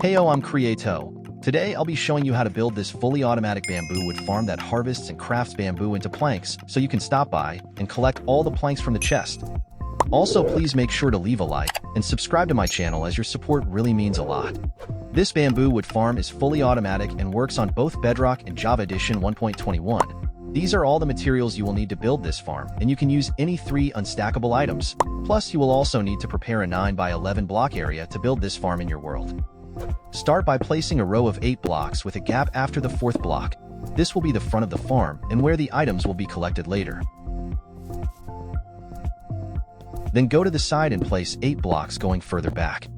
Heyo, I'm Creato. Today I'll be showing you how to build this fully automatic bamboo wood farm that harvests and crafts bamboo into planks, so you can stop by and collect all the planks from the chest. Also, please make sure to leave a like and subscribe to my channel, as your support really means a lot. This bamboo wood farm is fully automatic and works on both Bedrock and Java Edition 1.21. These are all the materials you will need to build this farm, and you can use any 3 unstackable items. Plus, you will also need to prepare a 9 by 11 block area to build this farm in your world. Start by placing a row of 8 blocks with a gap after the 4th block. This will be the front of the farm and where the items will be collected later. Then go to the side and place 8 blocks going further back.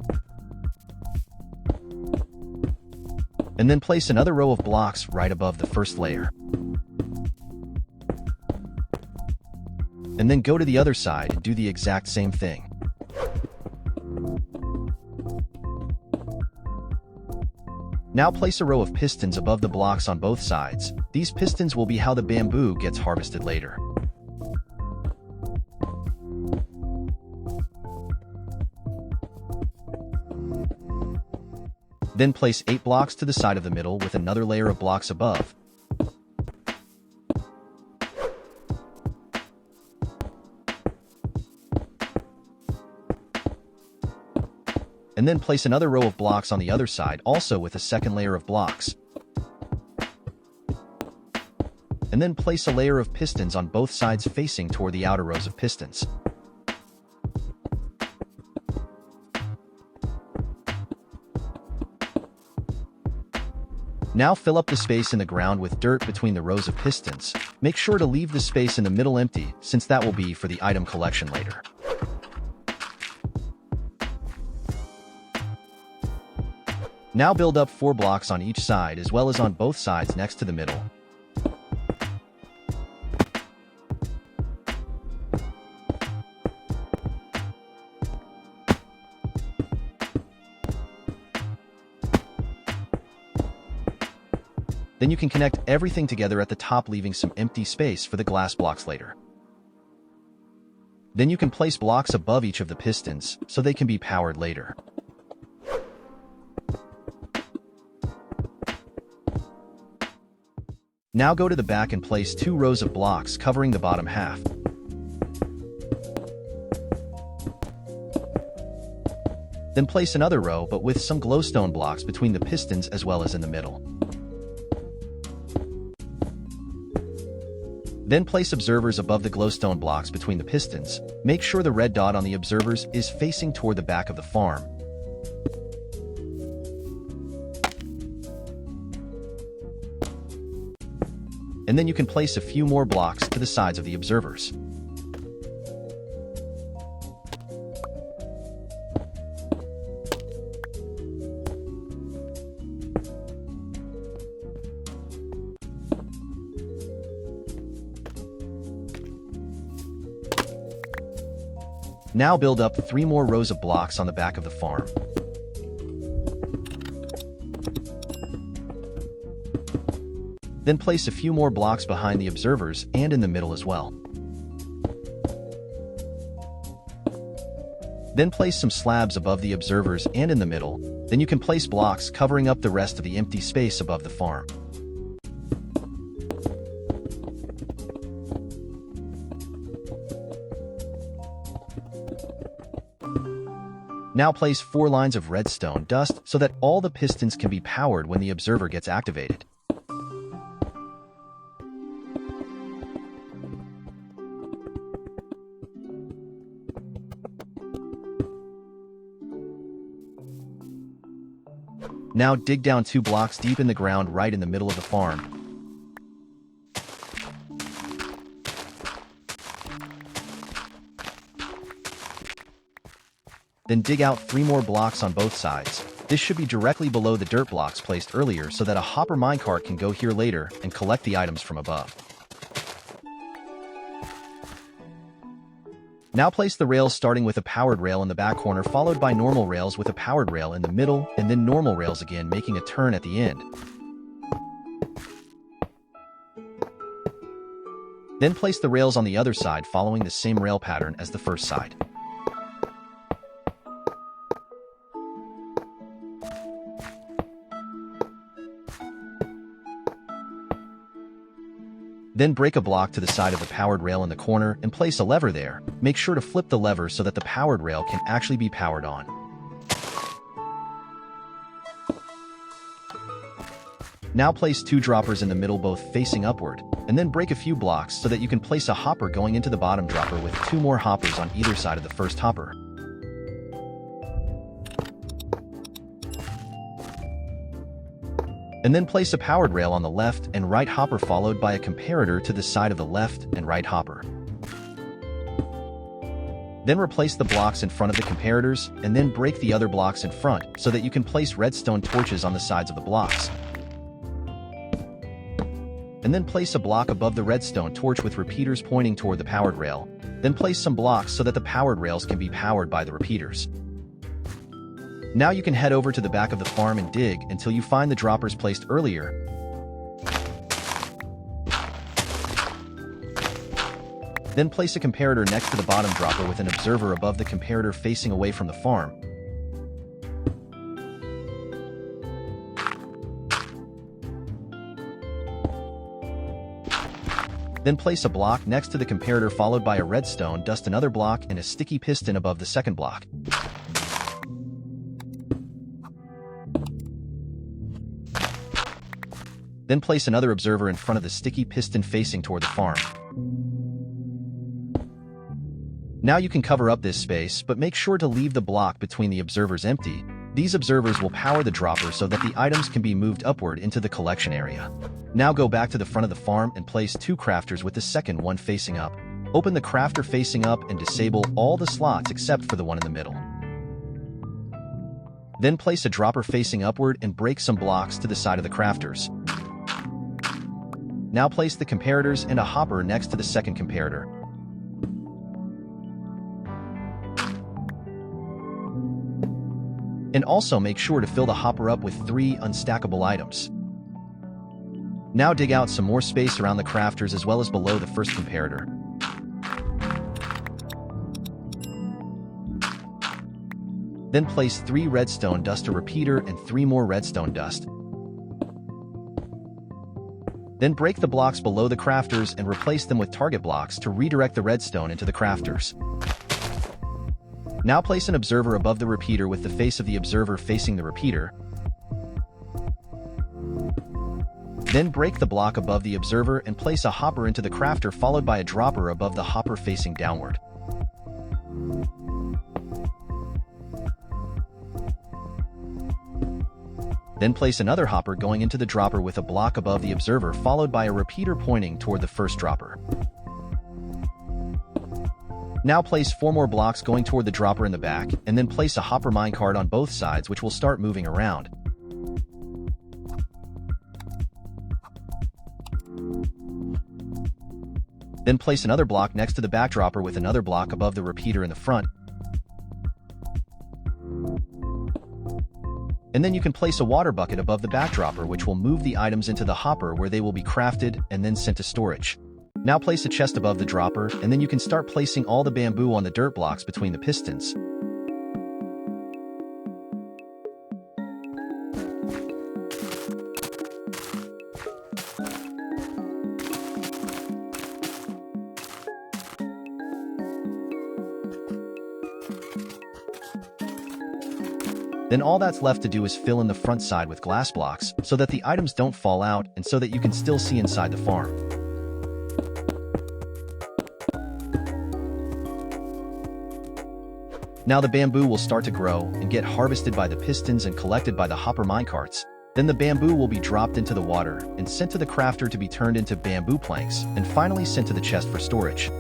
And then place another row of blocks right above the first layer. And then go to the other side and do the exact same thing. Now place a row of pistons above the blocks on both sides. These pistons will be how the bamboo gets harvested later. Then place 8 blocks to the side of the middle with another layer of blocks above. And then place another row of blocks on the other side, also with a second layer of blocks. And then place a layer of pistons on both sides facing toward the outer rows of pistons. Now fill up the space in the ground with dirt between the rows of pistons. Make sure to leave the space in the middle empty, since that will be for the item collection later. Now build up 4 blocks on each side as well as on both sides next to the middle. Then you can connect everything together at the top, leaving some empty space for the glass blocks later. Then you can place blocks above each of the pistons so they can be powered later. Now go to the back and place 2 rows of blocks covering the bottom half. Then place another row, but with some glowstone blocks between the pistons as well as in the middle. Then place observers above the glowstone blocks between the pistons. Make sure the red dot on the observers is facing toward the back of the farm. And then you can place a few more blocks to the sides of the observers. Now build up 3 more rows of blocks on the back of the farm. Then place a few more blocks behind the observers and in the middle as well. Then place some slabs above the observers and in the middle. Then you can place blocks covering up the rest of the empty space above the farm. Now place 4 lines of redstone dust so that all the pistons can be powered when the observer gets activated. Now dig down 2 blocks deep in the ground right in the middle of the farm. Then dig out 3 more blocks on both sides. This should be directly below the dirt blocks placed earlier so that a hopper minecart can go here later and collect the items from above. Now place the rails starting with a powered rail in the back corner, followed by normal rails with a powered rail in the middle, and then normal rails again, making a turn at the end. Then place the rails on the other side following the same rail pattern as the first side. Then break a block to the side of the powered rail in the corner and place a lever there. Make sure to flip the lever so that the powered rail can actually be powered on. Now place 2 droppers in the middle, both facing upward, and then break a few blocks so that you can place a hopper going into the bottom dropper with 2 more hoppers on either side of the first hopper. And then place a powered rail on the left and right hopper followed by a comparator to the side of the left and right hopper. Then replace the blocks in front of the comparators and then break the other blocks in front so that you can place redstone torches on the sides of the blocks. And then place a block above the redstone torch with repeaters pointing toward the powered rail. Then place some blocks so that the powered rails can be powered by the repeaters. Now you can head over to the back of the farm and dig until you find the droppers placed earlier. Then place a comparator next to the bottom dropper with an observer above the comparator facing away from the farm. Then place a block next to the comparator followed by a redstone dust, another block, and a sticky piston above the second block. Then place another observer in front of the sticky piston facing toward the farm. Now you can cover up this space, but make sure to leave the block between the observers empty. These observers will power the dropper so that the items can be moved upward into the collection area. Now go back to the front of the farm and place 2 crafters with the second one facing up. Open the crafter facing up and disable all the slots except for the one in the middle. Then place a dropper facing upward and break some blocks to the side of the crafters. Now place the comparators and a hopper next to the second comparator. And also make sure to fill the hopper up with 3 unstackable items. Now dig out some more space around the crafters as well as below the first comparator. Then place 3 redstone dust, a repeater, and 3 more redstone dust. Then break the blocks below the crafters and replace them with target blocks to redirect the redstone into the crafters. Now place an observer above the repeater with the face of the observer facing the repeater. Then break the block above the observer and place a hopper into the crafter followed by a dropper above the hopper facing downward. Then place another hopper going into the dropper with a block above the observer followed by a repeater pointing toward the first dropper. Now place 4 more blocks going toward the dropper in the back, and then place a hopper minecart on both sides which will start moving around. Then place another block next to the back dropper with another block above the repeater in the front. And then you can place a water bucket above the back dropper which will move the items into the hopper where they will be crafted and then sent to storage. Now place a chest above the dropper, and then you can start placing all the bamboo on the dirt blocks between the pistons. Then all that's left to do is fill in the front side with glass blocks so that the items don't fall out and so that you can still see inside the farm. Now the bamboo will start to grow and get harvested by the pistons and collected by the hopper minecarts. Then the bamboo will be dropped into the water and sent to the crafter to be turned into bamboo planks and finally sent to the chest for storage.